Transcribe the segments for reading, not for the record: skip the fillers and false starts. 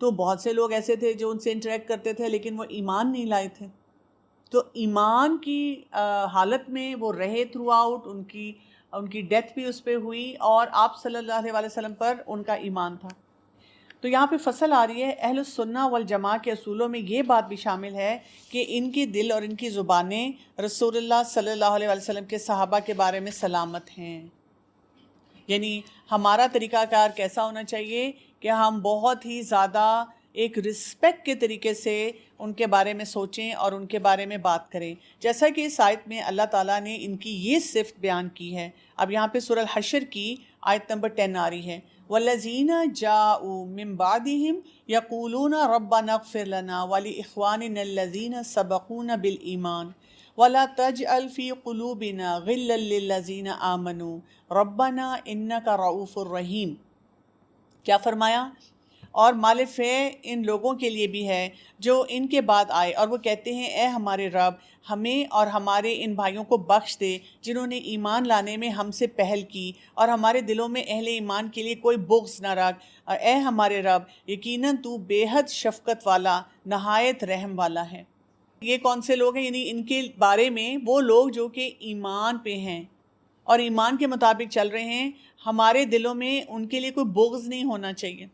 تو بہت سے لوگ ایسے تھے جو ان سے انٹریکٹ کرتے تھے لیکن وہ ایمان نہیں لائے تھے. تو ایمان کی حالت میں وہ رہے تھرو آؤٹ، ان کی ڈیتھ بھی اس پہ ہوئی، اور آپ صلی اللہ علیہ وسلم پر ان کا ایمان تھا. تو یہاں پہ فصل آ رہی ہے اہل السنہ والجماع کے اصولوں میں یہ بات بھی شامل ہے کہ ان کی دل اور ان کی زبانیں رسول اللہ صلی اللہ علیہ وسلم کے صحابہ کے بارے میں سلامت ہیں. یعنی ہمارا طریقہ کار کیسا ہونا چاہیے کہ ہم بہت ہی زیادہ ایک رسپیکٹ کے طریقے سے ان کے بارے میں سوچیں اور ان کے بارے میں بات کریں، جیسا کہ اس آیت میں اللہ تعالیٰ نے ان کی یہ صفت بیان کی ہے. اب یہاں پہ سورہ الحشر کی آیت نمبر 10 آ رہی ہے، وَالَّذِينَ جَاءُوا مِن بَعْدِهِمْ يَقُولُونَ رَبَّنَا اغْفِرْ لَنَا وَلِإِخْوَانِنَا الَّذِينَ سَبَقُونَا بِالْإِيمَانِ وَلَا تَجْعَلْ فِي قُلُوبِنَا غِلًّا لِّلَّذِينَ آمَنُوا رَبَّنَا إِنَّكَ رَءُوفٌ رَحِيمٌ. کیا فرمایا؟ اور مال فے ان لوگوں کے لیے بھی ہے جو ان کے بعد آئے اور وہ کہتے ہیں اے ہمارے رب ہمیں اور ہمارے ان بھائیوں کو بخش دے جنہوں نے ایمان لانے میں ہم سے پہل کی، اور ہمارے دلوں میں اہل ایمان کے لیے کوئی بغض نہ رکھ، اور اے ہمارے رب یقیناً تو بے حد شفقت والا نہایت رحم والا ہے. یہ کون سے لوگ ہیں؟ یعنی ان کے بارے میں وہ لوگ جو کہ ایمان پہ ہیں اور ایمان کے مطابق چل رہے ہیں، ہمارے دلوں میں ان کے لیے کوئی بغض نہیں ہونا چاہیے.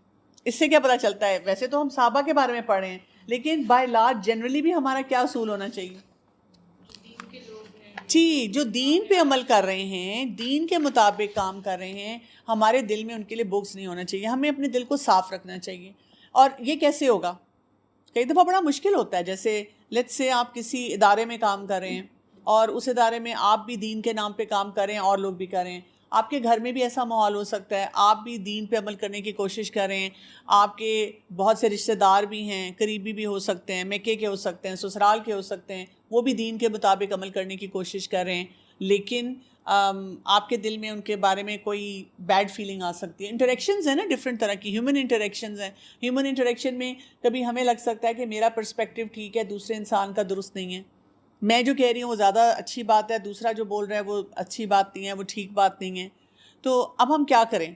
اس سے کیا پتہ چلتا ہے؟ ویسے تو ہم صحابہ کے بارے میں پڑھ رہے ہیں، لیکن بائی لارج جنرلی بھی ہمارا کیا اصول ہونا چاہیے؟ جی، جو دین پہ عمل کر رہے ہیں، دین کے مطابق کام کر رہے ہیں، ہمارے دل میں ان کے لیے بغض نہیں ہونا چاہیے. ہمیں اپنے دل کو صاف رکھنا چاہیے. اور یہ کیسے ہوگا؟ کئی دفعہ بڑا مشکل ہوتا ہے. جیسے لیٹس سے آپ کسی ادارے میں کام کر رہے ہیں اور اس ادارے میں آپ بھی دین کے نام پہ کام کریں اور لوگ بھی کریں. آپ کے گھر میں بھی ایسا ماحول ہو سکتا ہے، آپ بھی دین پہ عمل کرنے کی کوشش کریں. آپ کے بہت سے رشتہ دار بھی ہیں، قریبی بھی ہو سکتے ہیں، میکے کے ہو سکتے ہیں، سسرال کے ہو سکتے ہیں، وہ بھی دین کے مطابق عمل کرنے کی کوشش کریں، لیکن آپ کے دل میں ان کے بارے میں کوئی بیڈ فیلنگ آ سکتی ہے. انٹریکشنز ہیں نا ڈفرینٹ طرح کی، ہیومن انٹریکشنز ہیں. ہیومن انٹریکشن میں کبھی ہمیں لگ سکتا ہے کہ میرا پرسپیکٹیو ٹھیک ہے، دوسرے انسان کا درست نہیں ہے. میں جو کہہ رہی ہوں وہ زیادہ اچھی بات ہے، دوسرا جو بول رہا ہے وہ اچھی بات نہیں ہے، وہ ٹھیک بات نہیں ہے. تو اب ہم کیا کریں؟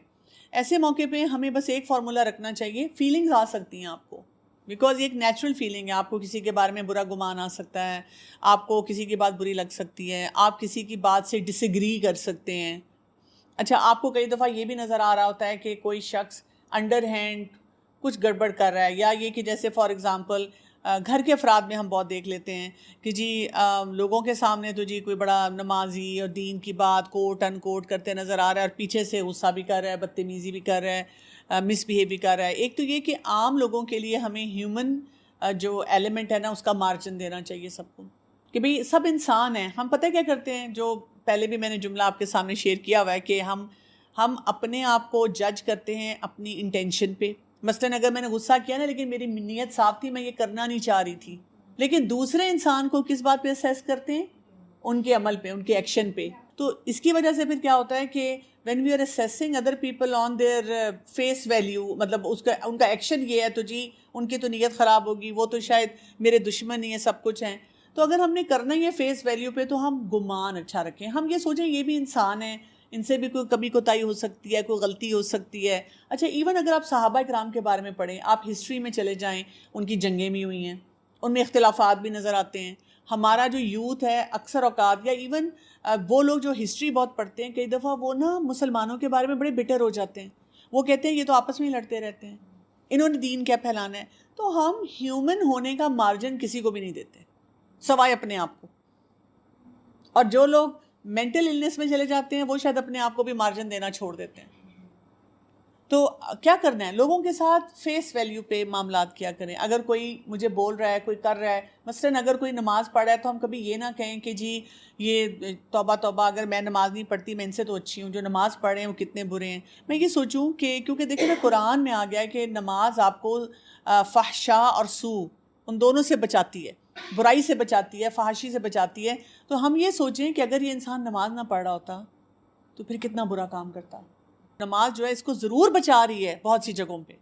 ایسے موقع پہ ہمیں بس ایک فارمولا رکھنا چاہیے. فیلنگز آ سکتی ہیں آپ کو، بیکاز یہ ایک نیچرل فیلنگ ہے. آپ کو کسی کے بارے میں برا گمان آ سکتا ہے، آپ کو کسی کی بات بری لگ سکتی ہے، آپ کسی کی بات سے ڈس ایگری کر سکتے ہیں. اچھا، آپ کو کئی دفعہ یہ بھی نظر آ رہا ہوتا ہے کہ کوئی شخص انڈر ہینڈ کچھ گڑبڑ کر رہا ہے، یا یہ کہ جیسے فار ایگزامپل گھر کے افراد میں ہم بہت دیکھ لیتے ہیں کہ جی لوگوں کے سامنے تو جی کوئی بڑا نمازی اور دین کی بات کوٹ ان کوٹ کرتے نظر آ رہا ہے، اور پیچھے سے غصہ بھی کر رہا ہے، بدتمیزی بھی کر رہا ہے، مس بیہیو بھی کر رہا ہے. ایک تو یہ کہ عام لوگوں کے لیے ہمیں ہیومن جو ایلیمنٹ ہے نا اس کا مارجن دینا چاہیے سب کو، کہ بھئی سب انسان ہیں. ہم پتہ کیا کرتے ہیں، جو پہلے بھی میں نے جملہ آپ کے سامنے شیئر کیا ہوا ہے کہ ہم اپنے آپ کو جج کرتے ہیں اپنی انٹینشن پہ. مثلاً اگر میں نے غصہ کیا نا لیکن میری نیت صاف تھی، میں یہ کرنا نہیں چاہ رہی تھی، لیکن دوسرے انسان کو کس بات پہ اسیس کرتے ہیں؟ ان کے عمل پہ، ان کے ایکشن پہ. تو اس کی وجہ سے پھر کیا ہوتا ہے کہ when we are assessing other people on their face value، مطلب ان کا ایکشن یہ ہے تو جی ان کی تو نیت خراب ہوگی، وہ تو شاید میرے دشمن ہی ہیں، سب کچھ ہیں. تو اگر ہم نے کرنا ہی ہے فیس ویلیو پہ تو ہم گمان اچھا رکھیں. ہم یہ سوچیں یہ بھی انسان ہیں، ان سے بھی کوئی کبھی کوتاہی ہو سکتی ہے، کوئی غلطی ہو سکتی ہے. اچھا، ایون اگر آپ صحابہ کرام کے بارے میں پڑھیں، آپ ہسٹری میں چلے جائیں، ان کی جنگیں بھی ہوئی ہیں، ان میں اختلافات بھی نظر آتے ہیں. ہمارا جو یوتھ ہے اکثر اوقات، یا ایون وہ لوگ جو ہسٹری بہت پڑھتے ہیں، کئی دفعہ وہ نا مسلمانوں کے بارے میں بڑے بٹر ہو جاتے ہیں. وہ کہتے ہیں یہ تو آپس میں ہی لڑتے رہتے ہیں، انہوں نے دین کیا پھیلانا ہے. تو ہم ہیومن ہونے کا مارجن کسی کو بھی نہیں دیتے سوائے اپنے آپ کو. اور جو لوگ مینٹل النس میں چلے جاتے ہیں وہ شاید اپنے آپ کو بھی مارجن دینا چھوڑ دیتے ہیں. تو کیا کرنا ہے؟ لوگوں کے ساتھ فیس ویلیو پہ معاملات کیا کریں. اگر کوئی مجھے بول رہا ہے، کوئی کر رہا ہے، مثلاً اگر کوئی نماز پڑھ رہا ہے تو ہم کبھی یہ نہ کہیں کہ جی یہ توبہ توبہ، اگر میں نماز نہیں پڑھتی میں ان سے تو اچھی ہوں، جو نماز پڑھ رہے ہیں وہ کتنے برے ہیں. میں یہ سوچوں کہ کیونکہ دیکھیں نا قرآن میں آ گیا ہے کہ نماز آپ کو فحشاء اور سوء ان دونوں سے بچاتی ہے، برائی سے بچاتی ہے، فحاشی سے بچاتی ہے. تو ہم یہ سوچیں کہ اگر یہ انسان نماز نہ پڑھ رہا ہوتا تو پھر کتنا برا کام کرتا. نماز جو ہے اس کو ضرور بچا رہی ہے بہت سی جگہوں پہ،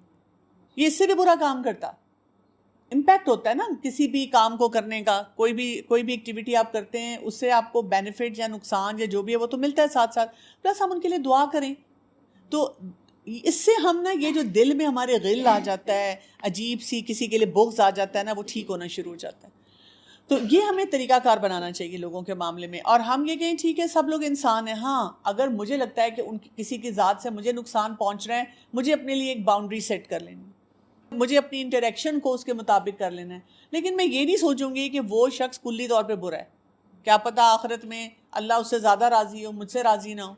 یہ اس سے بھی برا کام کرتا. امپیکٹ ہوتا ہے نا کسی بھی کام کو کرنے کا، کوئی بھی ایکٹیویٹی آپ کرتے ہیں اس سے آپ کو بینیفٹ یا نقصان یا جو بھی ہے وہ تو ملتا ہے ساتھ ساتھ، پلس ہم ان کے لیے دعا کریں. تو اس سے ہم نا یہ جو دل میں ہمارے غل آ جاتا ہے، عجیب سی کسی کے لیے بغض آ جاتا ہے نا، وہ ٹھیک ہونا شروع ہو جاتا ہے. تو یہ ہمیں طریقہ کار بنانا چاہیے لوگوں کے معاملے میں. اور ہم یہ کہیں ٹھیک ہے سب لوگ انسان ہیں، ہاں اگر مجھے لگتا ہے کہ کسی کی ذات سے مجھے نقصان پہنچ رہا ہے، مجھے اپنے لیے ایک باؤنڈری سیٹ کر لینی، مجھے اپنی انٹریکشن کو اس کے مطابق کر لینا ہے. لیکن میں یہ نہیں سوچوں گی کہ وہ شخص کلی طور پہ برا ہے، کیا پتہ آخرت میں اللہ اس سے زیادہ راضی ہو، مجھ سے راضی نہ ہو،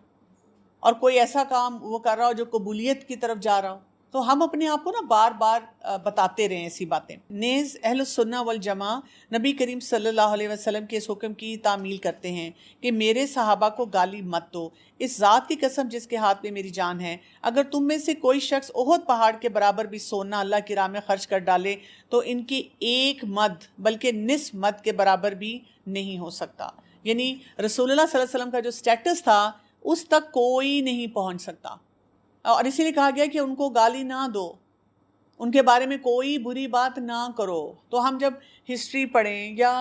اور کوئی ایسا کام وہ کر رہا ہو جو قبولیت کی طرف جا رہا ہو. تو ہم اپنے آپ کو نا بار بار بتاتے رہیں ایسی باتیں. نیز اہل السنہ والجماع نبی کریم صلی اللہ علیہ وسلم کے اس حکم کی تعمیل کرتے ہیں کہ میرے صحابہ کو گالی مت دو. اس ذات کی قسم جس کے ہاتھ میں میری جان ہے، اگر تم میں سے کوئی شخص احد پہاڑ کے برابر بھی سونا اللہ کی راہ میں خرچ کر ڈالے تو ان کی ایک مد بلکہ نصف مد کے برابر بھی نہیں ہو سکتا. یعنی رسول اللہ صلی اللہ علیہ وسلم کا جو سٹیٹس تھا اس تک کوئی نہیں پہنچ سکتا. اور اسی لیے کہا گیا کہ ان کو گالی نہ دو، ان کے بارے میں کوئی بری بات نہ کرو. تو ہم جب ہسٹری پڑھیں یا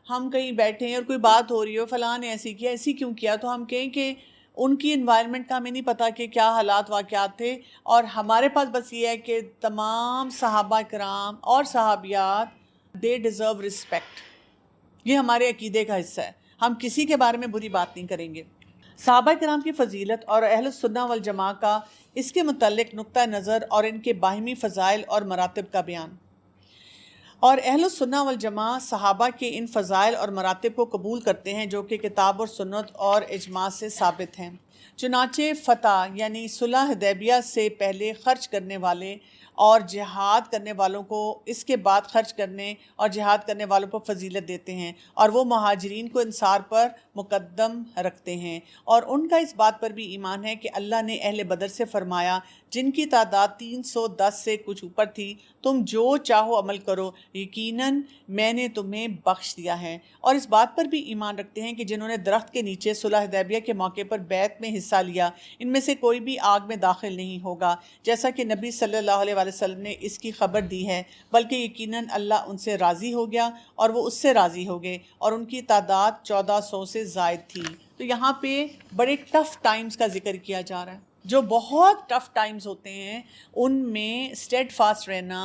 ہم کہیں بیٹھیں اور کوئی بات ہو رہی ہو فلاں نے ایسی کیا، ایسی کیوں کیا، تو ہم کہیں کہ ان کی انوائرمنٹ کا ہمیں نہیں پتہ کہ کیا حالات واقعات تھے. اور ہمارے پاس بس یہ ہے کہ تمام صحابہ کرام اور صحابیات دے ڈیزرو رسپیکٹ. یہ ہمارے عقیدے کا حصہ ہے، ہم کسی کے بارے میں بری بات نہیں کریں گے. صحابہ کرام کی فضیلت اور اہل السنہ والجماع کا اس کے متعلق نقطہ نظر اور ان کے باہمی فضائل اور مراتب کا بیان. اور اہل السنہ والجماع صحابہ کے ان فضائل اور مراتب کو قبول کرتے ہیں جو کہ کتاب اور سنت اور اجماع سے ثابت ہیں. چنانچہ فتح یعنی صلح حدیبیہ سے پہلے خرچ کرنے والے اور جہاد کرنے والوں کو اس کے بعد خرچ کرنے اور جہاد کرنے والوں پر فضیلت دیتے ہیں، اور وہ مہاجرین کو انصار پر مقدم رکھتے ہیں. اور ان کا اس بات پر بھی ایمان ہے کہ اللہ نے اہل بدر سے فرمایا جن کی تعداد 310 سے کچھ اوپر تھی، تم جو چاہو عمل کرو، یقیناً میں نے تمہیں بخش دیا ہے. اور اس بات پر بھی ایمان رکھتے ہیں کہ جنہوں نے درخت کے نیچے صلح حدیبیہ کے موقع پر بیعت میں حصہ لیا، ان میں سے کوئی بھی آگ میں داخل نہیں ہوگا، جیسا کہ نبی صلی اللہ علیہ وسلم نے اس کی خبر دی ہے، بلکہ یقیناً اللہ ان سے راضی ہو گیا اور وہ اس سے راضی ہو گئے، اور ان کی تعداد 1400 سے زائد تھی. تو یہاں پہ بڑے ٹف ٹائمز کا ذکر کیا جا رہا ہے. جو بہت ٹف ٹائمز ہوتے ہیں ان میں اسٹیڈ فاسٹ رہنا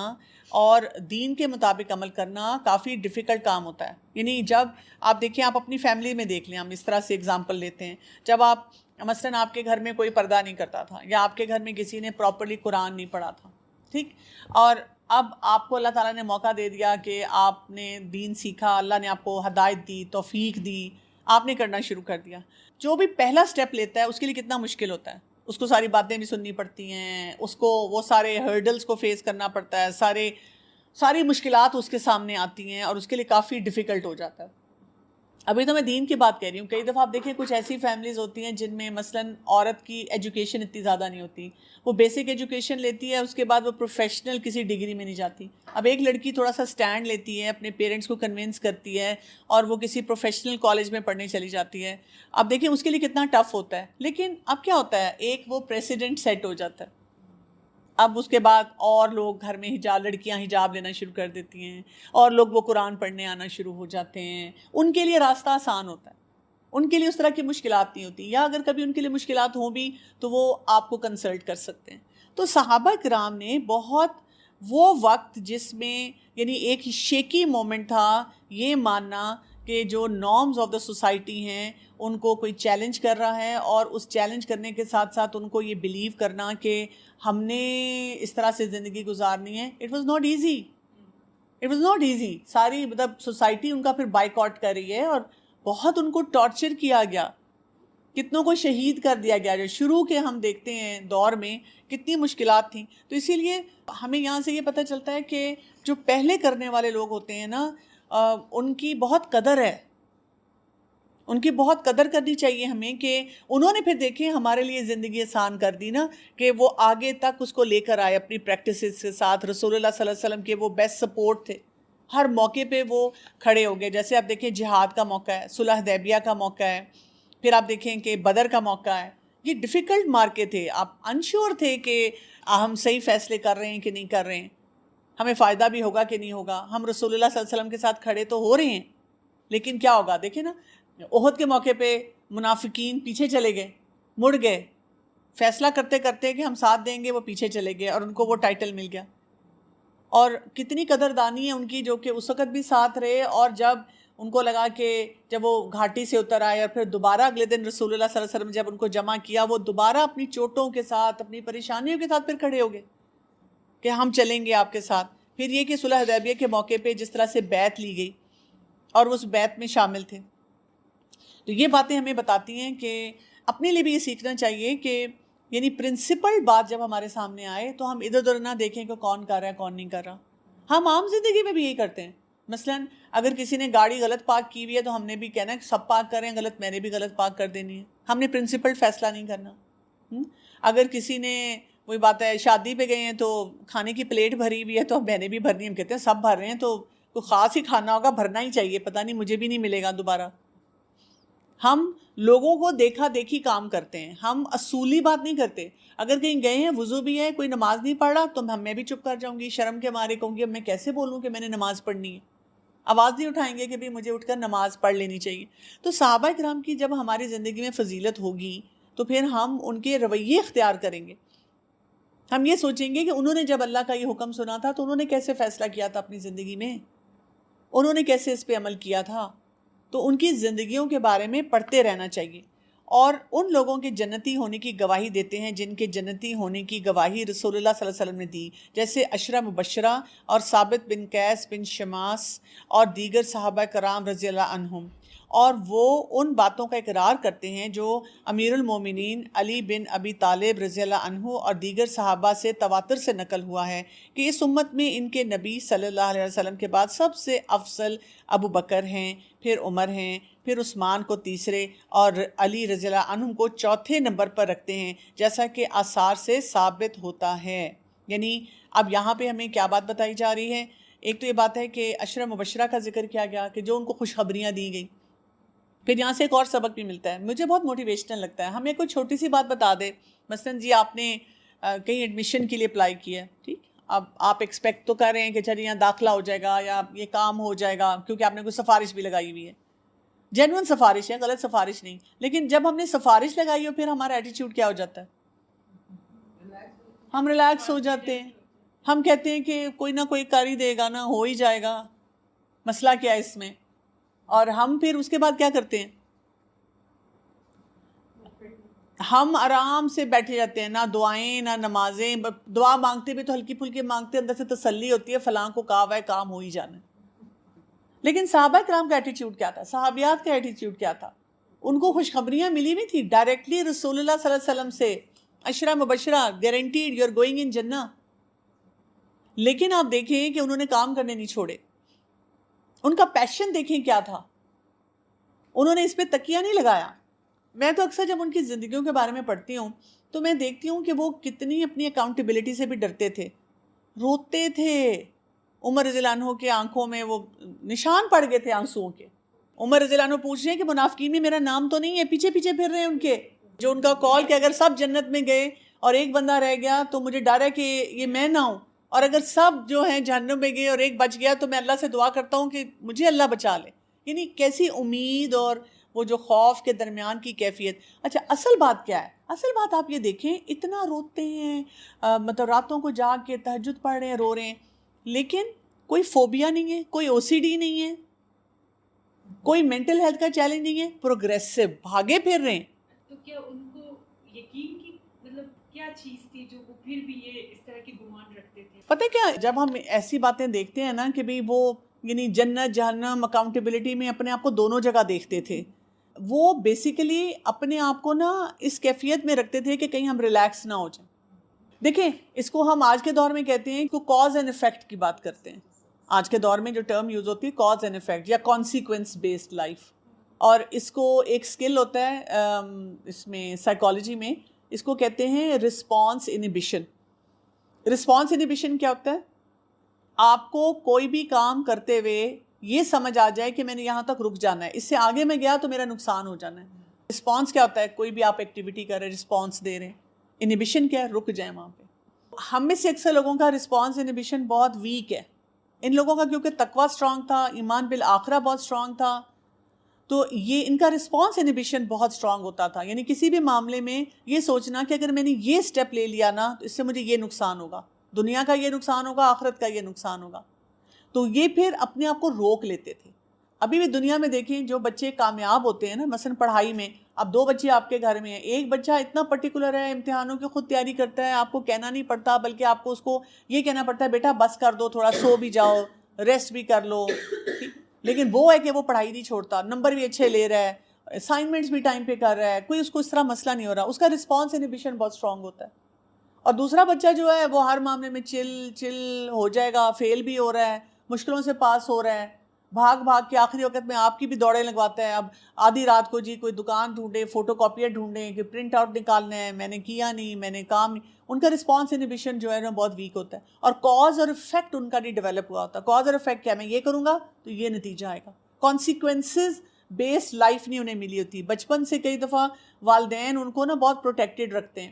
اور دین کے مطابق عمل کرنا کافی ڈیفیکلٹ کام ہوتا ہے. یعنی جب آپ دیکھیں، آپ اپنی فیملی میں دیکھ لیں، ہم اس طرح سے اگزامپل لیتے ہیں، جب آپ مثلاً آپ کے گھر میں کوئی پردہ نہیں کرتا تھا، یا آپ کے گھر میں کسی نے پراپرلی قرآن نہیں پڑھا تھا، ٹھیک، اور اب آپ کو اللہ تعالیٰ نے موقع دے دیا کہ آپ نے دین سیکھا، اللہ نے آپ کو ہدایت دی، توفیق دی، آپ نے کرنا شروع کر دیا. جو بھی پہلا سٹیپ لیتا ہے اس کے لیے کتنا مشکل ہوتا ہے. اس کو ساری باتیں بھی سننی پڑتی ہیں، اس کو وہ سارے ہرڈلز کو فیس کرنا پڑتا ہے، ساری مشکلات اس کے سامنے آتی ہیں، اور اس کے لیے کافی ڈیفیکلٹ ہو جاتا ہے. ابھی تو میں دین کی بات کہہ رہی ہوں. کئی دفعہ آپ دیکھیں کچھ ایسی فیملیز ہوتی ہیں جن میں مثلاً عورت کی ایجوکیشن اتنی زیادہ نہیں ہوتی، وہ بیسک ایجوکیشن لیتی ہے، اس کے بعد وہ پروفیشنل کسی ڈگری میں نہیں جاتی. اب ایک لڑکی تھوڑا سا سٹینڈ لیتی ہے، اپنے پیرنٹس کو کنونس کرتی ہے، اور وہ کسی پروفیشنل کالج میں پڑھنے چلی جاتی ہے. اب دیکھیں اس کے لیے کتنا ٹف ہوتا ہے. لیکن اب کیا ہوتا ہے، ایک وہ پریسیڈنٹ سیٹ ہو جاتا ہے. اب اس کے بعد اور لوگ گھر میں لڑکیاں حجاب لینا شروع کر دیتی ہیں، اور لوگ وہ قرآن پڑھنے آنا شروع ہو جاتے ہیں. ان کے لیے راستہ آسان ہوتا ہے، ان کے لیے اس طرح کی مشکلات نہیں ہوتی، یا اگر کبھی ان کے لیے مشکلات ہوں بھی تو وہ آپ کو کنسلٹ کر سکتے ہیں. تو صحابہ کرام نے بہت وہ وقت جس میں یعنی ایک شیکی مومنٹ تھا، یہ ماننا کہ جو نارمز آف دا سوسائٹی ہیں ان کو کوئی چیلنج کر رہا ہے، اور اس چیلنج کرنے کے ساتھ ساتھ ان کو یہ بلیو کرنا کہ ہم نے اس طرح سے زندگی گزارنی ہے. It was not easy. ساری مطلب سوسائٹی ان کا پھر بائیکاٹ کر رہی ہے، اور بہت ان کو ٹارچر کیا گیا، کتنوں کو شہید کر دیا گیا. جو شروع کے ہم دیکھتے ہیں دور میں کتنی مشکلات تھیں. تو اسی لیے ہمیں یہاں سے یہ پتہ چلتا ہے کہ جو پہلے کرنے والے لوگ ہوتے ہیں نا، ان کی بہت قدر ہے، ان کی بہت قدر کرنی چاہیے ہمیں، کہ انہوں نے پھر دیکھیں ہمارے لیے زندگی آسان کر دی نا، کہ وہ آگے تک اس کو لے کر آئے اپنی پریکٹسز کے ساتھ. رسول اللہ صلی اللہ علیہ وسلم کے وہ بیسٹ سپورٹ تھے، ہر موقع پہ وہ کھڑے ہو گئے. جیسے آپ دیکھیں جہاد کا موقع ہے، صلح حدیبیہ کا موقع ہے، پھر آپ دیکھیں کہ بدر کا موقع ہے. یہ ڈیفیکلٹ مارکے تھے، آپ انشور تھے کہ ہم صحیح فیصلے کر رہے ہیں کہ نہیں کر رہے ہیں، ہمیں فائدہ بھی ہوگا کہ نہیں ہوگا. ہم رسول اللہ صلی اللہ علیہ وسلم کے ساتھ کھڑے تو ہو رہے ہیں، لیکن کیا ہوگا دیکھیں نا، احد کے موقع پہ منافقین پیچھے چلے گئے، مڑ گئے، فیصلہ کرتے کرتے کہ ہم ساتھ دیں گے، وہ پیچھے چلے گئے اور ان کو وہ ٹائٹل مل گیا. اور کتنی قدردانی ہے ان کی جو کہ اس وقت بھی ساتھ رہے، اور جب ان کو لگا کہ جب وہ گھاٹی سے اتر آئے اور پھر دوبارہ اگلے دن رسول اللہ صلی اللہ علیہ وسلم جب ان کو جمع کیا، وہ دوبارہ اپنی چوٹوں کے ساتھ، اپنی پریشانیوں کے ساتھ پھر کھڑے ہو گئے کہ ہم چلیں گے آپ کے ساتھ. پھر یہ کہ صلح حدیبیہ کے موقع پہ جس طرح سے بیعت لی گئی اور اس بیعت میں شامل تھے. تو یہ باتیں ہمیں بتاتی ہیں کہ اپنے لیے بھی یہ سیکھنا چاہیے کہ یعنی پرنسپل بات جب ہمارے سامنے آئے تو ہم ادھر ادھر نہ دیکھیں کہ کون کر رہا ہے کون نہیں کر رہا. ہم عام زندگی میں بھی یہی کرتے ہیں. مثلاً اگر کسی نے گاڑی غلط پارک کی ہوئی ہے تو ہم نے بھی کہنا ہے سب پارک کریں غلط، میں نے بھی غلط پارک کر دینی ہے. ہم نے پرنسپل فیصلہ نہیں کرنا. اگر کسی نے وہی بات ہے شادی پہ گئے ہیں تو کھانے کی پلیٹ بھری ہوئی ہے تو میں نے بھی بھرنی ہے. ہم کہتے ہیں سب بھر رہے ہیں تو کوئی خاص ہی کھانا ہوگا، بھرنا ہی چاہیے، پتہ نہیں مجھے بھی نہیں ملے گا دوبارہ. ہم لوگوں کو دیکھا دیکھی کام کرتے ہیں، ہم اصولی بات نہیں کرتے. اگر کہیں گئے ہیں وضو بھی ہے، کوئی نماز نہیں پڑھ رہا تو میں بھی چپ کر جاؤں گی، شرم کے مارے کہوں گی اب میں کیسے بولوں کہ میں نے نماز پڑھنی ہے. آواز نہیں اٹھائیں گے کہ بھی مجھے اٹھ کر نماز پڑھ لینی چاہیے. تو صحابہ کرام کی جب ہماری زندگی میں فضیلت ہوگی تو پھر ہم ان کے رویے اختیار کریں گے. ہم یہ سوچیں گے کہ انہوں نے جب اللہ کا یہ حکم سنا تھا تو انہوں نے کیسے فیصلہ کیا تھا اپنی زندگی میں، انہوں نے کیسے اس پہ عمل کیا تھا. تو ان کی زندگیوں کے بارے میں پڑھتے رہنا چاہیے، اور ان لوگوں کے جنتی ہونے کی گواہی دیتے ہیں جن کے جنتی ہونے کی گواہی رسول اللہ صلی اللہ علیہ وسلم نے دی، جیسے عشرہ مبشرہ اور ثابت بن قیس بن شماس اور دیگر صحابہ کرام رضی اللہ عنہم. اور وہ ان باتوں کا اقرار کرتے ہیں جو امیر المومنین علی بن ابی طالب رضی اللہ عنہ اور دیگر صحابہ سے تواتر سے نقل ہوا ہے کہ اس امت میں ان کے نبی صلی اللہ علیہ وسلم کے بعد سب سے افضل ابو بکر ہیں، پھر عمر ہیں، پھر عثمان کو تیسرے اور علی رضی اللہ عنہ کو چوتھے نمبر پر رکھتے ہیں، جیسا کہ آثار سے ثابت ہوتا ہے. یعنی اب یہاں پہ ہمیں کیا بات بتائی جا رہی ہے؟ ایک تو یہ بات ہے کہ عشرہ مبشرہ کا ذکر کیا گیا کہ جو ان کو خوشخبریاں دی گئیں. پھر یہاں سے ایک اور سبق بھی ملتا ہے، مجھے بہت موٹیویشنل لگتا ہے. ہمیں کوئی چھوٹی سی بات بتا دے، مثلاً جی آپ نے کہیں ایڈمیشن کے لیے اپلائی کیا ہے، ٹھیک، اب آپ ایکسپیکٹ تو کر رہے ہیں کہ چلیے یہاں داخلہ ہو جائے گا یا یہ کام ہو جائے گا کیونکہ آپ نے کوئی سفارش بھی لگائی ہوئی ہے، جینوئن سفارش ہے، غلط سفارش نہیں. لیکن جب ہم نے سفارش لگائی ہو پھر ہمارا ایٹیٹیوڈ کیا ہو جاتا ہے؟ ہم ریلیکس ہو جاتے ہیں، ہم کہتے ہیں کہ کوئی نہ کوئی کر ہی دے گا نا، ہو ہی جائے گا، مسئلہ کیا ہے اس میں. اور ہم پھر اس کے بعد کیا کرتے ہیں؟ ہم آرام سے بیٹھے جاتے ہیں، نہ دعائیں نہ نمازیں. دعا مانگتے بھی تو ہلکی پھلکی مانگتے، اندر سے تسلی ہوتی ہے فلاں کو کہا ہوا ہے کام ہو ہی جانا ہے. لیکن صحابہ کرام کا ایٹیٹیوڈ کیا تھا؟ صحابیات کا ایٹیٹیوڈ کیا تھا؟ ان کو خوشخبریاں ملی ہوئی تھی ڈائریکٹلی رسول اللہ صلی اللہ علیہ وسلم سے، عشرہ مبشرہ، guaranteed you are going in جنہ. لیکن آپ دیکھیں کہ انہوں نے کام کرنے نہیں چھوڑے. ان کا پیشن دیکھیں کیا تھا، انہوں نے اس پہ تکیہ نہیں لگایا. میں تو اکثر جب ان کی زندگیوں کے بارے میں پڑھتی ہوں تو میں دیکھتی ہوں کہ وہ کتنی اپنی اکاؤنٹیبلٹی سے بھی ڈرتے تھے، روتے تھے. عمر رضی اللہ عنہ کے آنکھوں میں وہ نشان پڑ گئے تھے آنسوؤں کے. عمر رضی اللہ عنہ پوچھ رہے ہیں کہ منافقین میں میرا نام تو نہیں ہے، پیچھے پیچھے پھر رہے ہیں ان کے، جو ان کا کال کہ اگر سب جنت میں گئے اور ایک بندہ رہ گیا تو مجھے ڈر ہے کہ یہ میں نہ ہوں، اور اگر سب جو ہیں جہنم میں گئے اور ایک بچ گیا تو میں اللہ سے دعا کرتا ہوں کہ مجھے اللہ بچا لے. یعنی کیسی امید اور وہ جو خوف کے درمیان کی کیفیت. اچھا اصل بات کیا ہے؟ اصل بات آپ یہ دیکھیں، اتنا روتے ہیں، مطلب راتوں کو جاگ کے تہجد پڑھ رہے ہیں، رو رہے ہیں، لیکن کوئی فوبیا نہیں ہے، کوئی او سی ڈی نہیں ہے، کوئی مینٹل ہیلتھ کا چیلنج نہیں ہے، پروگریسو بھاگے پھر رہے ہیں. تو کیا ان کو یقین کی مطلب کیا چیز تھی جو وہ پھر بھی یہ اس طرح کی گمان رکھتے تھے؟ پتہ کیا، جب ہم ایسی باتیں دیکھتے ہیں نا کہ بھی وہ یعنی جنت جہنم اکاؤنٹیبلٹی میں اپنے آپ کو دونوں جگہ دیکھتے تھے، وہ بیسیکلی اپنے آپ کو نا اس کیفیت میں رکھتے تھے کہ کہیں ہم ریلیکس نہ ہو جائیں. دیکھیں اس کو ہم آج کے دور میں کہتے ہیں کہ کاز اینڈ ایفیکٹ کی بات کرتے ہیں. آج کے دور میں جو ٹرم یوز ہوتی ہے کاز اینڈ ایفیکٹ یا کانسیکوینس بیسڈ لائف. اور اس کو ایک سکل ہوتا ہے اس میں سائیکالوجی میں، اس کو کہتے ہیں رسپانس انہیبیشن. رسپانس انہیبیشن کیا ہوتا ہے؟ آپ کو کوئی بھی کام کرتے ہوئے یہ سمجھ آ جائے کہ میں نے یہاں تک رک جانا ہے، اس سے آگے میں گیا تو میرا نقصان ہو جانا ہے. رسپانس کیا ہوتا ہے؟ کوئی بھی آپ ایکٹیویٹی کر رہے ہیں، رسپانس دے رہے ہیں. انہیبیشن کیا ہے؟ رک جائیں وہاں پہ. ہم میں سے اکثر لوگوں کا رسپانس انہیبیشن بہت ویک ہے. ان لوگوں کا کیونکہ تقویٰ اسٹرانگ تھا، ایمان بالآخرہ بہت اسٹرانگ تھا، تو یہ ان کا رسپانس انہیبیشن بہت اسٹرانگ ہوتا تھا. یعنی کسی بھی معاملے میں یہ سوچنا کہ اگر میں نے یہ اسٹیپ لے لیا نا تو اس سے مجھے یہ نقصان ہوگا, دنیا کا یہ نقصان ہوگا, آخرت کا یہ نقصان ہوگا. تو یہ پھر اپنے آپ کو روک لیتے تھے. ابھی بھی دنیا میں دیکھیں جو بچے کامیاب ہوتے ہیں نا, مثلا پڑھائی میں, اب 2 بچے آپ کے گھر میں ہیں, ایک بچہ اتنا پرٹیکولر ہے, امتحانوں کی خود تیاری کرتا ہے, آپ کو کہنا نہیں پڑتا بلکہ آپ کو اس کو یہ کہنا پڑتا ہے بیٹا بس کر دو, تھوڑا سو بھی جاؤ, ریسٹ بھی کر لو. لیکن وہ ہے کہ وہ پڑھائی نہیں چھوڑتا, نمبر بھی اچھے لے رہا ہے, اسائنمنٹس بھی ٹائم پہ کر رہا ہے, کوئی اس کو اس طرح مسئلہ نہیں ہو رہا, اس کا رسپانس انہیبیشن بہت اسٹرانگ ہوتا ہے. اور دوسرا بچہ جو ہے وہ ہر معاملے میں چل ہو جائے گا, فیل بھی ہو رہا ہے, مشکلوں سے پاس ہو رہا ہے, بھاگ بھاگ کے آخری وقت میں آپ کی بھی دوڑیں لگواتا ہے. اب آدھی رات کو جی کوئی دکان ڈھونڈے, فوٹو کاپیاں ڈھونڈیں کہ پرنٹ آؤٹ نکالنا ہے, میں نے کیا نہیں, میں نے کام نہیں. ان کا رسپانس انہیبیشن جو ہے نا بہت ویک ہوتا ہے, اور کاز اور افیکٹ ان کا نہیں ڈیولپ ہوا ہوتا. کاز اور افیکٹ کیا, میں یہ کروں گا تو یہ نتیجہ آئے گا. کانسیکوینسز بیسڈ لائف نہیں انہیں ملی ہوتی. بچپن سے کئی دفعہ والدین ان کو نا بہت پروٹیکٹڈ رکھتے ہیں,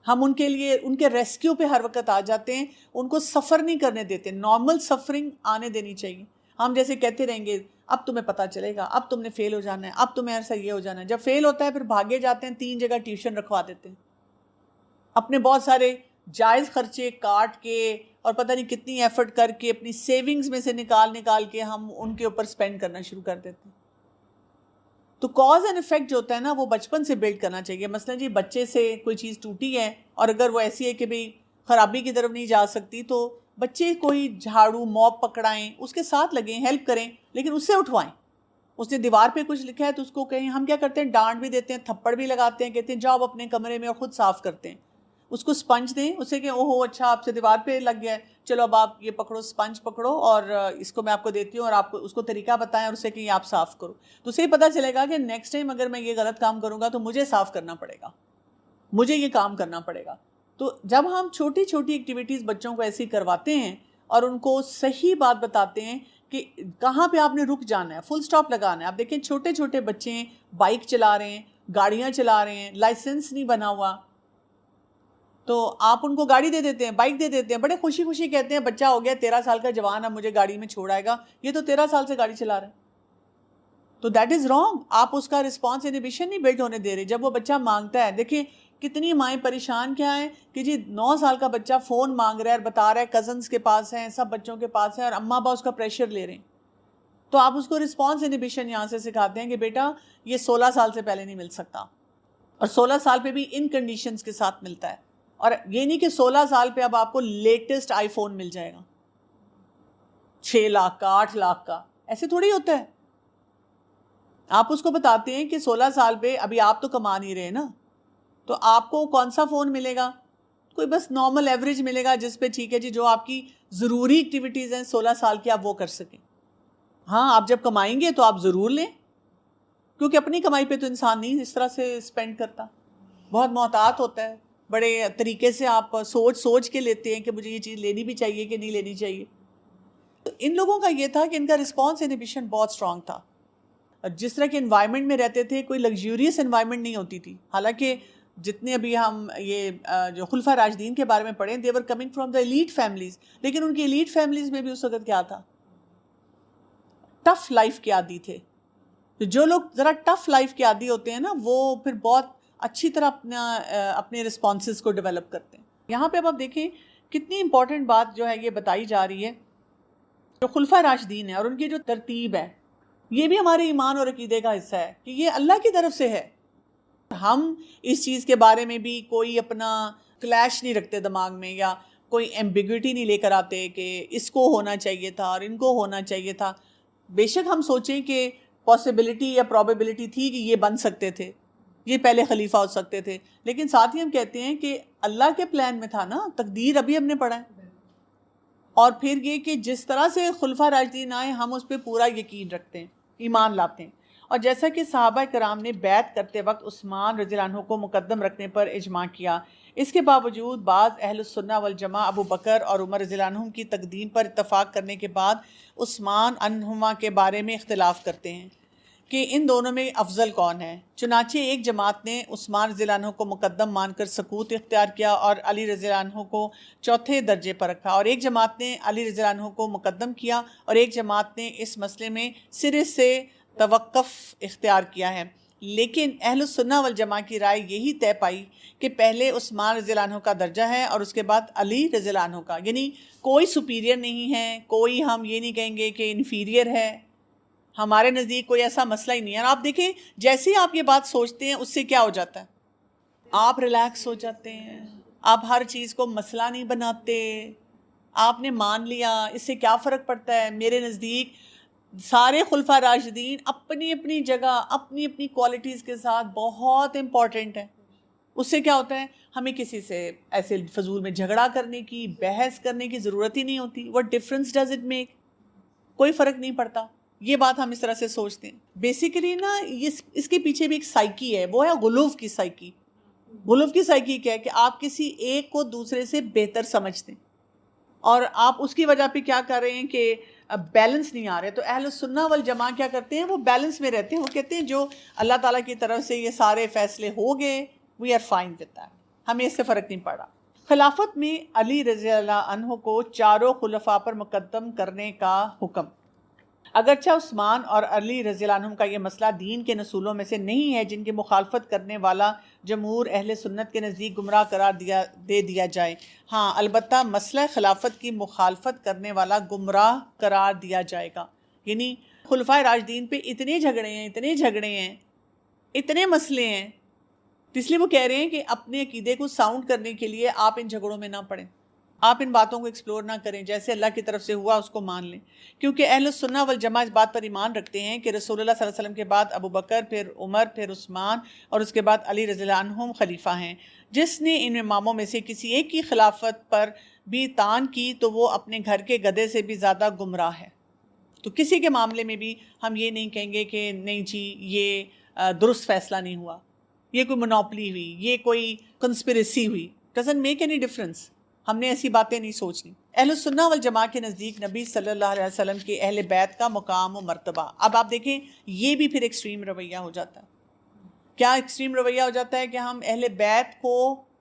ہم ان کے لیے ان کے ریسکیو پہ ہر وقت آ جاتے ہیں, ان کو سفر نہیں کرنے دیتے. نارمل سفرنگ آنے دینی چاہیے. ہم جیسے کہتے رہیں گے اب تمہیں پتہ چلے گا, اب تم نے فیل ہو جانا ہے, اب تمہیں ایسا یہ ہو جانا ہے. جب فیل ہوتا ہے پھر بھاگے جاتے ہیں, 3 جگہ ٹیوشن رکھوا دیتے ہیں, اپنے بہت سارے جائز خرچے کاٹ کے اور پتہ نہیں کتنی ایفرٹ کر کے اپنی سیونگز میں سے نکال کے ہم ان کے اوپر سپینڈ کرنا شروع کر دیتے ہیں. تو کاز اینڈ افیکٹ جو ہوتا ہے نا وہ بچپن سے بلڈ کرنا چاہیے. مثلا جی بچے سے کوئی چیز ٹوٹی ہے اور اگر وہ ایسی ہے کہ بھئی خرابی کی طرف نہیں جا سکتی, تو بچے کوئی جھاڑو موپ پکڑائیں, اس کے ساتھ لگیں, ہیلپ کریں, لیکن اس سے اٹھوائیں. اس نے دیوار پہ کچھ لکھا ہے تو اس کو کہیں, ہم کیا کرتے ہیں ڈانٹ بھی دیتے ہیں, تھپڑ بھی لگاتے ہیں, کہتے ہیں جاؤ اپنے کمرے میں اور خود صاف کرتے ہیں. اس کو سپنج دیں, اسے کہ اوہو اچھا آپ سے دیوار پہ لگ گیا ہے, چلو اب آپ یہ پکڑو, سپنج پکڑو اور اس کو میں آپ کو دیتی ہوں, اور آپ کو اس کو طریقہ بتائیں اور اسے کہ یہ آپ صاف کرو. تو اسے پتہ چلے گا کہ نیکسٹ ٹائم اگر میں یہ غلط کام کروں گا تو مجھے صاف کرنا پڑے گا, مجھے یہ کام کرنا پڑے گا. تو جب ہم چھوٹی چھوٹی ایکٹیویٹیز بچوں کو ایسی کرواتے ہیں اور ان کو صحیح بات بتاتے ہیں کہ کہاں پہ آپ نے رک جانا ہے, فل سٹاپ لگانا ہے. آپ دیکھیں چھوٹے چھوٹے بچے ہیں, بائک چلا رہے ہیں, گاڑیاں چلا رہے ہیں, لائسنس نہیں بنا ہوا, تو آپ ان کو گاڑی دے دیتے ہیں, بائک دے دیتے ہیں, بڑے خوشی خوشی کہتے ہیں بچہ ہو گیا 13 سال کا جوان, اب مجھے گاڑی میں چھوڑائے گا, یہ تو 13 سال سے گاڑی چلا رہے ہیں. تو دیٹ از رانگ. آپ اس کا رسپانس انہیبیشن نہیں بلڈ ہونے دے رہے. جب وہ بچہ مانگتا ہے, دیکھیں کتنی مائیں پریشان کیا ہیں کہ جی 9 سال کا بچہ فون مانگ رہا ہے اور بتا رہا ہے کزنس کے پاس ہیں, سب بچوں کے پاس ہیں, اور اماں ابا اس کا پریشر لے رہے ہیں. تو آپ اس کو رسپانس انہیبیشن یہاں سے سکھاتے ہیں کہ بیٹا یہ 16 سال سے پہلے نہیں مل سکتا, اور 16 سال پہ بھی ان کنڈیشنز کے ساتھ ملتا ہے. اور یہ نہیں کہ 16 سال پہ اب آپ کو لیٹسٹ آئی فون مل جائے گا 6 لاکھ کا, 8 لاکھ کا, ایسے تھوڑی ہوتا ہے. آپ اس کو بتاتے ہیں کہ 16 سال پہ ابھی آپ تو کما نہیں رہے نا, تو آپ کو کون سا فون ملے گا, کوئی بس نارمل ایوریج ملے گا جس پہ ٹھیک ہے جی جو آپ کی ضروری ایکٹیویٹیز ہیں 16 سال کی آپ وہ کر سکیں. ہاں آپ جب کمائیں گے تو آپ ضرور لیں, کیونکہ اپنی کمائی پہ تو انسان نہیں اس طرح سے اسپینڈ کرتا, بہت محتاط ہوتا ہے, بڑے طریقے سے آپ سوچ کے لیتے ہیں کہ مجھے یہ چیز لینی بھی چاہیے کہ نہیں لینی چاہیے. تو ان لوگوں کا یہ تھا کہ ان کا رسپانس انہیبیشن بہت اسٹرانگ تھا. جس طرح کے انوائرمنٹ میں رہتے تھے, کوئی لگژریس انوائرمنٹ نہیں ہوتی تھی. حالانکہ جتنے ابھی ہم یہ جو خلفۂ راشدین کے بارے میں پڑھیں, they were coming from the elite families, لیکن ان کی ایلیٹ فیملیز میں بھی اس وقت کیا تھا, ٹف لائف کے عادی تھے. تو جو لوگ ذرا ٹف لائف کے عادی ہوتے ہیں نا, وہ پھر بہت اچھی طرح اپنے رسپانسز کو ڈیولپ کرتے ہیں. یہاں پہ اب آپ دیکھیں کتنی امپورٹنٹ بات جو ہے یہ بتائی جا رہی ہے, جو خلفۂ راشدین ہے اور ان کی جو ترتیب ہے, یہ بھی ہمارے ایمان اور عقیدے کا حصہ ہے کہ یہ اللہ کی طرف سے ہے. ہم اس چیز کے بارے میں بھی کوئی اپنا کلیش نہیں رکھتے دماغ میں, یا کوئی ایمبیگوٹی نہیں لے کر آتے کہ اس کو ہونا چاہیے تھا اور ان کو ہونا چاہیے تھا. بے شک ہم سوچیں کہ پاسبلٹی یا پرابیبلٹی تھی کہ یہ بن سکتے تھے, یہ پہلے خلیفہ ہو سکتے تھے, لیکن ساتھ ہی ہم کہتے ہیں کہ اللہ کے پلان میں تھا نا, تقدیر ابھی ہم نے پڑھا ہے. اور پھر یہ کہ جس طرح سے خلفۂ راشدین آئے ہم اس پہ پورا یقین رکھتے ہیں, ایمان لاتے ہیں. اور جیسا کہ صحابہ کرام نے بیعت کرتے وقت عثمان رضی اللہ عنہ کو مقدم رکھنے پر اجماع کیا, اس کے باوجود بعض اہل السنہ والجماعہ ابو بکر اور عمر رضی اللہ عنہم کی تقدیم پر اتفاق کرنے کے بعد عثمان عنہما کے بارے میں اختلاف کرتے ہیں کہ ان دونوں میں افضل کون ہے. چنانچہ ایک جماعت نے عثمان رضی اللہ عنہ کو مقدم مان کر سکوت اختیار کیا اور علی رضی اللہ عنہ کو چوتھے درجے پر رکھا, اور ایک جماعت نے علی رضی اللہ عنہ کو مقدم کیا, اور ایک جماعت نے اس مسئلے میں سرے سے توقف اختیار کیا ہے، لیکن اہل السنہ والجماعہ کی رائے یہی طے پائی کہ پہلے عثمان رضی اللہ عنہ کا درجہ ہے اور اس کے بعد علی رضی اللہ عنہ کا، یعنی کوئی سپیریئر نہیں ہے، کوئی ہم یہ نہیں کہیں گے کہ انفیریئر ہے، ہمارے نزدیک کوئی ایسا مسئلہ ہی نہیں ہے۔ اور آپ دیکھیں جیسے ہی آپ یہ بات سوچتے ہیں اس سے کیا ہو جاتا ہے، آپ ریلیکس ہو جاتے ہیں، آپ ہر چیز کو مسئلہ نہیں بناتے، آپ نے مان لیا، اس سے کیا فرق پڑتا ہے۔ میرے نزدیک سارے خلفاء راشدین اپنی اپنی جگہ اپنی اپنی کوالٹیز کے ساتھ بہت امپورٹنٹ ہیں۔ اس سے کیا ہوتا ہے، ہمیں کسی سے ایسے فضول میں جھگڑا کرنے کی، بحث کرنے کی ضرورت ہی نہیں ہوتی۔ what difference does it make؟ کوئی فرق نہیں پڑتا۔ یہ بات ہم اس طرح سے سوچتے ہیں۔ بیسیکلی نا اس کے پیچھے بھی ایک سائیکی ہے، وہ ہے غلوف کی سائیکی۔ غلوف کی سائیکی کیا ہے کہ آپ کسی ایک کو دوسرے سے بہتر سمجھتے ہیں اور آپ اس کی وجہ پہ کیا کر رہے ہیں کہ بیلنس نہیں آ رہے۔ تو اہل السنہ والجماعہ کیا کرتے ہیں، وہ بیلنس میں رہتے ہیں۔ وہ کہتے ہیں جو اللہ تعالیٰ کی طرف سے یہ سارے فیصلے ہو گئے، we are fine with that, ہمیں اس سے فرق نہیں پڑا۔ خلافت میں علی رضی اللہ عنہ کو چاروں خلفاء پر مقدم کرنے کا حکم۔ اگرچہ عثمان اور علی رضی اللہ عنہم کا یہ مسئلہ دین کے اصولوں میں سے نہیں ہے جن کی مخالفت کرنے والا جمہور اہل سنت کے نزدیک گمراہ قرار دے دیا جائے، ہاں البتہ مسئلہ خلافت کی مخالفت کرنے والا گمراہ قرار دیا جائے گا۔ یعنی خلفائے راشدین پہ اتنے جھگڑے ہیں، اتنے مسئلے ہیں، اس لیے وہ کہہ رہے ہیں کہ اپنے عقیدے کو ساؤنڈ کرنے کے لیے آپ ان جھگڑوں میں نہ پڑیں، آپ ان باتوں کو ایکسپلور نہ کریں، جیسے اللہ کی طرف سے ہوا اس کو مان لیں، کیونکہ اہل السنہ والجماعہ اس بات پر ایمان رکھتے ہیں کہ رسول اللہ صلی اللہ علیہ وسلم کے بعد ابو بکر، پھر عمر، پھر عثمان اور اس کے بعد علی رضی اللہ عنہم خلیفہ ہیں۔ جس نے ان اماموں میں سے کسی ایک کی خلافت پر بھی طعن کی تو وہ اپنے گھر کے گدھے سے بھی زیادہ گمراہ ہے۔ تو کسی کے معاملے میں بھی ہم یہ نہیں کہیں گے کہ نہیں جی یہ درست فیصلہ نہیں ہوا، یہ کوئی مونوپلی ہوئی، یہ کوئی کنسپریسی ہوئی، ڈزنٹ میک اینی ڈفرنس۔ ہم نے ایسی باتیں نہیں سوچنی۔ اہل السنہ والجماعہ کے نزدیک نبی صلی اللہ علیہ وسلم کے اہل بیت کا مقام و مرتبہ، اب آپ دیکھیں یہ بھی پھر ایکسٹریم رویہ ہو جاتا ہے۔ کیا ایکسٹریم رویہ ہو جاتا ہے کہ ہم اہل بیت کو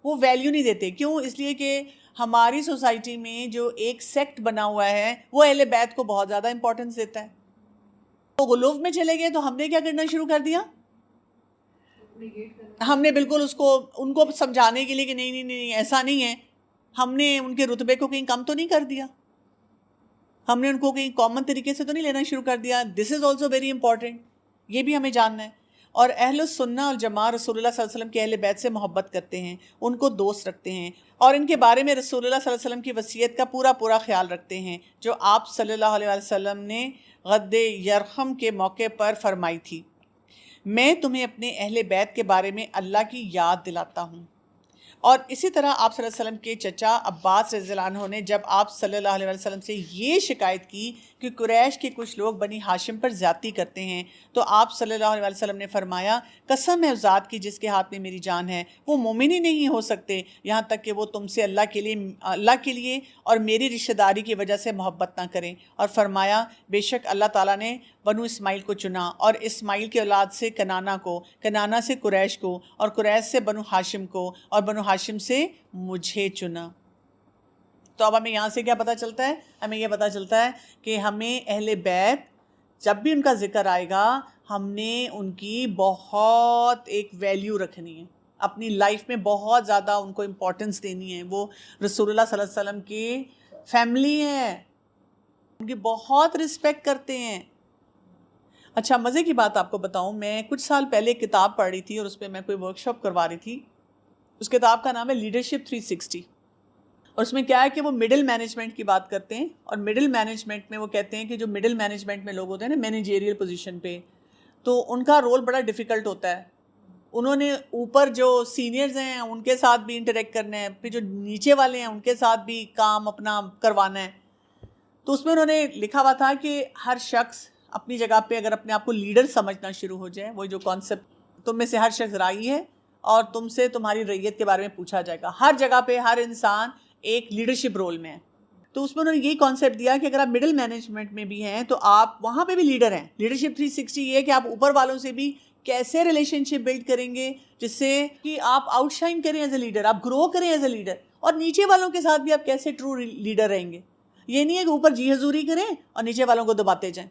وہ ویلیو نہیں دیتے۔ کیوں؟ اس لیے کہ ہماری سوسائٹی میں جو ایک سیکٹ بنا ہوا ہے وہ اہل بیت کو بہت زیادہ امپورٹنس دیتا ہے۔ تو غلوف میں چلے گئے تو ہم نے کیا کرنا شروع کر دیا، ہم نے بالکل ان کو سمجھانے کے لیے کہ نہیں ایسا نہیں ہے، ہم نے ان کے رتبے کو کہیں کم تو نہیں کر دیا، ہم نے ان کو کہیں کامن طریقے سے تو نہیں لینا شروع کر دیا۔ دس از آلسو ویری امپورٹنٹ، یہ بھی ہمیں جاننا ہے۔ اور اہل السنہ والجماعہ رسول اللہ صلی اللہ علیہ وسلم کے اہل بیت سے محبت کرتے ہیں، ان کو دوست رکھتے ہیں اور ان کے بارے میں رسول اللہ صلی اللہ علیہ وسلم کی وصیت کا پورا خیال رکھتے ہیں جو آپ صلی اللہ علیہ وسلم نے غد یرخم کے موقع پر فرمائی تھی، میں تمہیں اپنے اہل بیت کے بارے میں اللہ کی یاد دلاتا ہوں۔ اور اسی طرح آپ صلی اللہ علیہ وسلم کے چچا عباس رضی اللہ عنہ نے جب آپ صلی اللہ علیہ وسلم سے یہ شکایت کی کہ قریش کے کچھ لوگ بنی ہاشم پر زیادتی کرتے ہیں تو آپ صلی اللہ علیہ وسلم نے فرمایا، قسم ہے اس ذات کی جس کے ہاتھ میں میری جان ہے، وہ مومن ہی نہیں ہو سکتے یہاں تک کہ وہ تم سے اللہ کے لیے اور میری رشتہ داری کی وجہ سے محبت نہ کریں۔ اور فرمایا، بے شک اللہ تعالیٰ نے بنو اسماعیل کو چنا اور اسماعیل کی اولاد سے کنانا کو، کنانا سے قریش کو اور قریش سے بنو ہاشم کو اور بنو ہاشم سے مجھے چنا۔ تو اب ہمیں یہاں سے کیا پتہ چلتا ہے؟ ہمیں یہ پتہ چلتا ہے کہ ہمیں اہل بیت جب بھی ان کا ذکر آئے گا ہم نے ان کی بہت ایک ویلیو رکھنی ہے، اپنی لائف میں بہت زیادہ ان کو امپورٹنس دینی ہے۔ وہ رسول اللہ صلی اللہ علیہ وسلم کی فیملی ہے، ان کی بہت رسپیکٹ کرتے ہیں۔ اچھا مزے کی بات آپ کو بتاؤں، میں کچھ سال پہلے کتاب پڑھ رہی تھی اور اس پہ میں کوئی ورکشاپ کروا رہی تھی۔ اس کتاب کا نام ہے لیڈرشپ 360 اور اس میں کیا ہے کہ وہ مڈل مینجمنٹ کی بات کرتے ہیں اور مڈل مینجمنٹ میں وہ کہتے ہیں کہ جو مڈل مینجمنٹ میں لوگ ہوتے ہیں نا مینیجریل پوزیشن پہ، تو ان کا رول بڑا ڈیفیکلٹ ہوتا ہے۔ انہوں نے اوپر جو سینئرز ہیں ان کے ساتھ بھی انٹریکٹ کرنا ہے، پھر جو نیچے والے ہیں ان کے ساتھ بھی کام اپنا کروانا ہے۔ تو اس میں انہوں نے لکھا ہوا تھا کہ ہر شخص اپنی جگہ پہ اگر اپنے آپ کو لیڈر سمجھنا شروع ہو جائے، وہ جو کانسیپٹ تم میں سے ہر شخص رائی ہے اور تم سے تمہاری رعیت کے بارے میں پوچھا جائے گا، ہر جگہ پہ ہر انسان ایک لیڈرشپ رول میں ہے۔ تو اس میں انہوں نے یہی کانسیپٹ دیا کہ اگر آپ مڈل مینجمنٹ میں بھی ہیں تو آپ وہاں پہ بھی لیڈر ہیں۔ لیڈرشپ 360 یہ ہے کہ آپ اوپر والوں سے بھی کیسے ریلیشن شپ بلڈ کریں گے جس سے کہ آپ آؤٹ شائن کریں ایز اے لیڈر، آپ گرو کریں ایز اے لیڈر، اور نیچے والوں کے ساتھ بھی آپ کیسے ٹرو لیڈر رہیں گے۔ یہ نہیں ہے کہ اوپر جی حضوری کریں اور نیچے والوں کو دباتے جائیں۔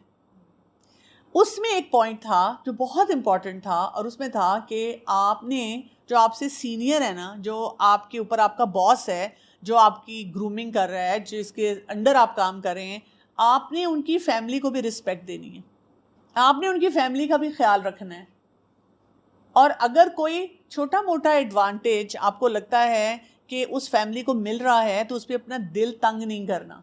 اس میں ایک پوائنٹ تھا جو بہت امپورٹنٹ تھا، اور اس میں تھا کہ آپ نے جو آپ سے سینئر ہے نا، جو آپ کے اوپر آپ کا باس ہے، جو آپ کی گرومنگ کر رہا ہے، جس کے انڈر آپ کام کر رہے ہیں، آپ نے ان کی فیملی کو بھی رسپیکٹ دینی ہے، آپ نے ان کی فیملی کا بھی خیال رکھنا ہے. اور اگر کوئی چھوٹا موٹا ایڈوانٹیج آپ کو لگتا ہے کہ اس فیملی کو مل رہا ہے تو اس پہ اپنا دل تنگ نہیں کرنا،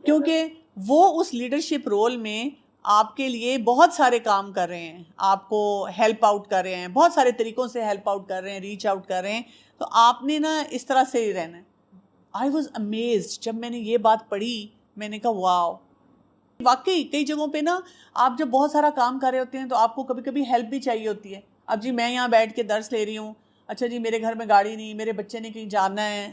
کیونکہ وہ اس لیڈرشپ رول میں آپ کے لیے بہت سارے کام کر رہے ہیں، آپ کو ہیلپ آؤٹ کر رہے ہیں، بہت سارے طریقوں سے ہیلپ آؤٹ کر رہے ہیں، ریچ آؤٹ کر رہے ہیں. تو آپ نے نا اس طرح سے ہی رہنا ہے. آئی واز امیزڈ جب میں نے یہ بات پڑھی، میں نے کہا واو. واقعی کئی جگہوں پہ نا آپ جب بہت سارا کام کر رہے ہوتے ہیں تو آپ کو کبھی کبھی ہیلپ بھی چاہیے ہوتی ہے. اب جی میں یہاں بیٹھ کے درس لے رہی ہوں، اچھا جی میرے گھر میں گاڑی نہیں، میرے بچے نے کہیں جانا ہے،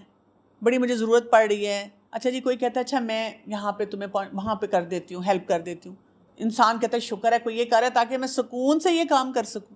بڑی مجھے ضرورت پڑ رہی ہے، اچھا جی کوئی کہتا ہے اچھا میں یہاں پہ تمہیں وہاں پہ کر دیتی ہوں، ہیلپ کر دیتی ہوں. انسان کہتا ہے شکر ہے کوئی یہ کر رہا ہے تاکہ میں سکون سے یہ کام کر سکوں.